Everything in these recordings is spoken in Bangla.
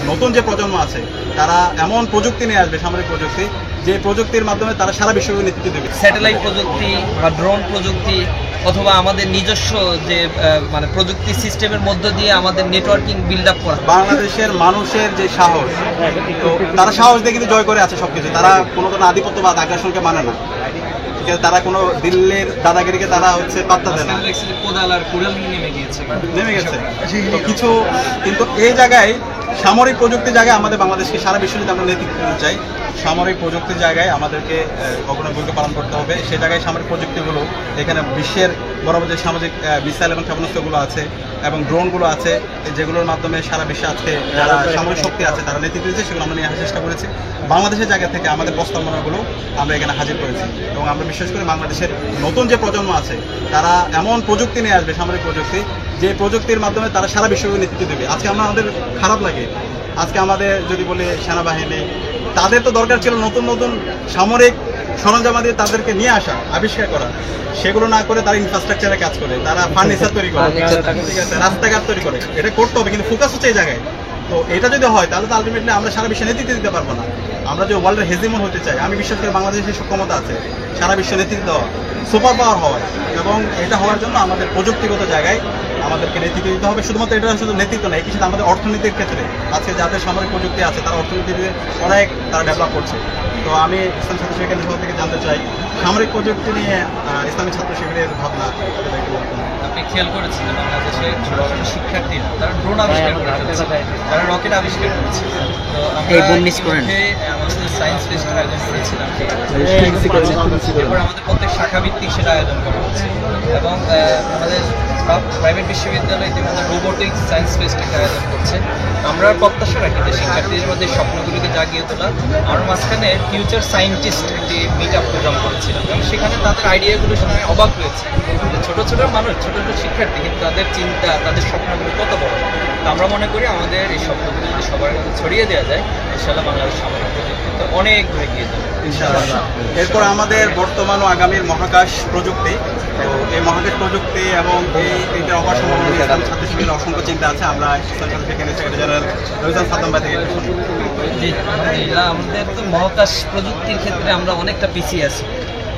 নতুন যে প্রজন্ম আছে তারা এমন প্রযুক্তি নিয়ে আসবে, সামরিক প্রযুক্তি, যে প্রযুক্তির মাধ্যমে তারা সারা বিশ্বকে নেতৃত্ব দেবে। স্যাটেলাইট প্রযুক্তি বা ড্রোন প্রযুক্তি অথবা আমাদের নিজস্ব যে মানে প্রযুক্তি সিস্টেমের মধ্য দিয়ে আমাদের নেটওয়ার্কিং বিল্ড আপ করা। বাংলাদেশের মানুষের যে সাহস, তো তারা সাহস দিয়ে কিন্তু জয় করে আছে সবকিছু। তারা কোনো আধিপত্যবাদ আগ্রাসনকে মানে না, ঠিক আছে? তারা কোনো দিল্লির দাদাগিরিকে তারা পাত্তা দেয় না, নেমে গেছে তো কিছু। কিন্তু এই জায়গায় সামরিক প্রযুক্তির জায়গায় আমাদের বাংলাদেশকে সারা বিশ্বে যদি আমরা নেতৃত্ব দিতে চাই, সামরিক প্রযুক্তির জায়গায় আমাদেরকে অগ্রণী ভূমিকা পালন করতে হবে। সে জায়গায় সামরিক প্রযুক্তিগুলো এখানে বিশ্বের বড় যে সামাজিক মিসাইল এবং ক্ষেপণাস্ত্রগুলো আছে এবং ড্রোনগুলো আছে, যেগুলোর মাধ্যমে সারা বিশ্বে আজকে যারা সামরিক শক্তি আছে তারা নেতৃত্ব দিচ্ছে, সেগুলো আমরা নিয়ে আসার চেষ্টা করেছি। বাংলাদেশের জায়গা থেকে আমাদের প্রস্তাবনাগুলো আমরা এখানে হাজির করেছি এবং আমরা বিশ্বাস করি বাংলাদেশের নতুন যে প্রজন্ম আছে তারা এমন প্রযুক্তি নিয়ে আসবে, সামরিক প্রযুক্তি, যে প্রযুক্তির মাধ্যমে তারা সারা বিশ্বকে নেতৃত্ব দেবে। আজকে আমাদের খারাপ লাগে, আজকে আমাদের যদি বলি সেনাবাহিনী, তাদের তো দরকার ছিল নতুন নতুন সামরিক সরঞ্জামাদি তাদেরকে নিয়ে আসা, আবিষ্কার করা। সেগুলো না করে তারা ইনফ্রাস্ট্রাকচারে কাজ করে, তারা ফার্নিচার তৈরি করে, ঠিক আছে, রাস্তাঘাট তৈরি করে। এটা করতে হবে, কিন্তু ফোকাস হচ্ছে এই জায়গায়। তো এটা যদি হয় তাহলে তো আলটিমেটলি আমরা সারা বিশ্বে নেতৃত্ব দিতে পারবো না। আমরা যে ওয়ার্ল্ডের হেজিমন হতে চাই, আমি বিশ্বাস করি বাংলাদেশের সক্ষমতা আছে সারা বিশ্বে নেতৃত্ব দেওয়া, সুপার পাওয়ার হওয়ার। এবং এটা হওয়ার জন্য আমাদের প্রযুক্তিগত জায়গায় আমাদেরকে নেতৃত্ব দিতে হবে। শুধুমাত্র এটা শুধু নেতৃত্ব না, একই সাথে আমাদের অর্থনীতির ক্ষেত্রে আজকে যাদের সামরিক প্রযুক্তি আছে তারা অর্থনীতিতে অনেক তারা ডেভেলপ করছে। তো আমি ইসলামী ছাত্র শিবিরের সভা থেকে জানতে চাই সামরিক প্রযুক্তি নিয়ে ইসলামী ছাত্র শিবিরের ভাবনা। আপনি খেয়াল করেছেন যে বাংলাদেশে ছোট ছোট শিক্ষার্থীরা তারা ড্রোন আবিষ্কার করেছে, তারা রকেট আবিষ্কার করেছে। তো আমরা আমাদের সায়েন্স ফেস্ট আয়োজন করেছিলাম, এরপর আমাদের প্রত্যেক শাখা ভিত্তিক সেটা আয়োজন করা হচ্ছে এবং আমাদের প্রাইভেট বিশ্ববিদ্যালয় ইতিমধ্যে রোবোটিক্স সায়েন্স ফেস্ট একটা আয়োজন করছে। আমরা প্রত্যাশা রাখি যে শিক্ষার্থীদের মধ্যে স্বপ্নগুলিকে জাগিয়ে তোলা। আমার মাঝখানে ফিউচার সায়েন্টিস্ট একটি মিট আপ প্রোগ্রাম করেছিলাম এবং সেখানে তাদের আইডিয়াগুলো শুনে অবাক হয়েছে। ছোট ছোট মানুষ, ছোট ছোট শিক্ষার্থী, কিন্তু তাদের চিন্তা, তাদের স্বপ্নগুলো কত বড়। তো আমরা মনে করি আমাদের এই স্বপ্নগুলো যদি সবার কাছে ছড়িয়ে দেওয়া যায়, ইনশাআল্লাহ বাংলাদেশ সামরিক প্রযুক্তিতে অনেক দূরে এগিয়ে যাবে ইনশাআল্লাহ। এরপর আমাদের বর্তমান ও আগামীর মহাকাশ প্রযুক্তি, তো এই মহাকাশ প্রযুক্তি এবং এইটার অপার সম্ভাবনা নিয়ে ইসলামী ছাত্র শিবিরের অসংখ্য চিন্তা আছে। আমরা ইসলামী ছাত্র শিবিরের সেক্রেটারি জেনারেল রবিজান সাদ্দাম ভাই থেকে শুনি। জি, আলহামদুলিল্লাহ, আমাদের তো মহাকাশ প্রযুক্তির ক্ষেত্রে আমরা অনেকটা পিছিয়ে আছি।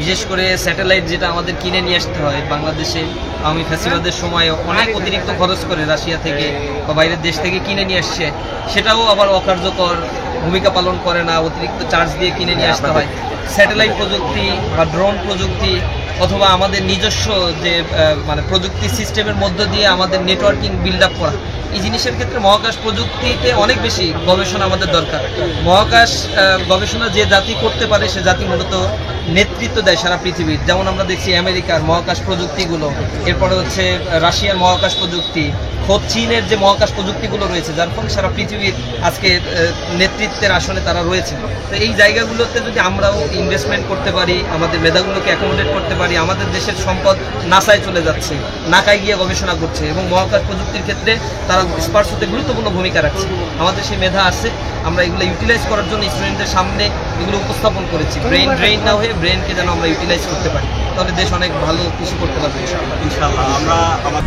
বিশেষ করে স্যাটেলাইট যেটা আমাদের কিনে নিয়ে আসতে হয় বাংলাদেশে আওয়ামী ফ্যাসিবাদের সময় অনেক অতিরিক্ত খরচ করে রাশিয়া থেকে বা বাইরের দেশ থেকে কিনে নিয়ে আসছে, সেটাও আবার অকার্যকর ভূমিকা পালন করে না, অতিরিক্ত চার্জ দিয়ে কিনে নিয়ে আসতে হয়। স্যাটেলাইট প্রযুক্তি বা ড্রোন প্রযুক্তি অথবা আমাদের নিজস্ব যে মানে প্রযুক্তি সিস্টেমের মধ্য দিয়ে আমাদের নেটওয়ার্কিং বিল্ড আপ করা, এই জিনিসের ক্ষেত্রে মহাকাশ প্রযুক্তিতে অনেক বেশি গবেষণা আমাদের দরকার। মহাকাশ গবেষণা যে জাতি করতে পারে সে জাতি মূলত নেতৃত্ব দেয় সারা পৃথিবীর। যেমন আমরা দেখছি আমেরিকার মহাকাশ প্রযুক্তিগুলো, এরপরে হচ্ছে রাশিয়ার মহাকাশ প্রযুক্তি, খোদ চীনের যে মহাকাশ প্রযুক্তিগুলো রয়েছে, যার ফলে সারা পৃথিবীর আজকে নেতৃত্বের আসনে তারা রয়েছে। তো এই জায়গাগুলোতে যদি আমরাও ইনভেস্টমেন্ট করতে পারি, আমাদের মেধাগুলোকে অ্যাকোমোডেট করতে পারি, আমাদের দেশের সম্পদ নাসায় চলে যাচ্ছে, নাকায় গিয়ে গবেষণা করছে এবং মহাকাশ প্রযুক্তির ক্ষেত্রে তারা স্পার্শ হতে গুরুত্বপূর্ণ ভূমিকা রাখছে। আমাদের সেই মেধা আছে, আমরা এগুলো ইউটিলাইজ করার জন্য স্টুডেন্টদের সামনে এগুলো উপস্থাপন করেছি। ব্রেন ড্রেইন না হয়ে ব্রেনকে যেন আমরা ইউটিলাইজ করতে পারি, তাহলে দেশ অনেক ভালো কিছু করতে পারবে ইনশাআল্লাহ। আমরা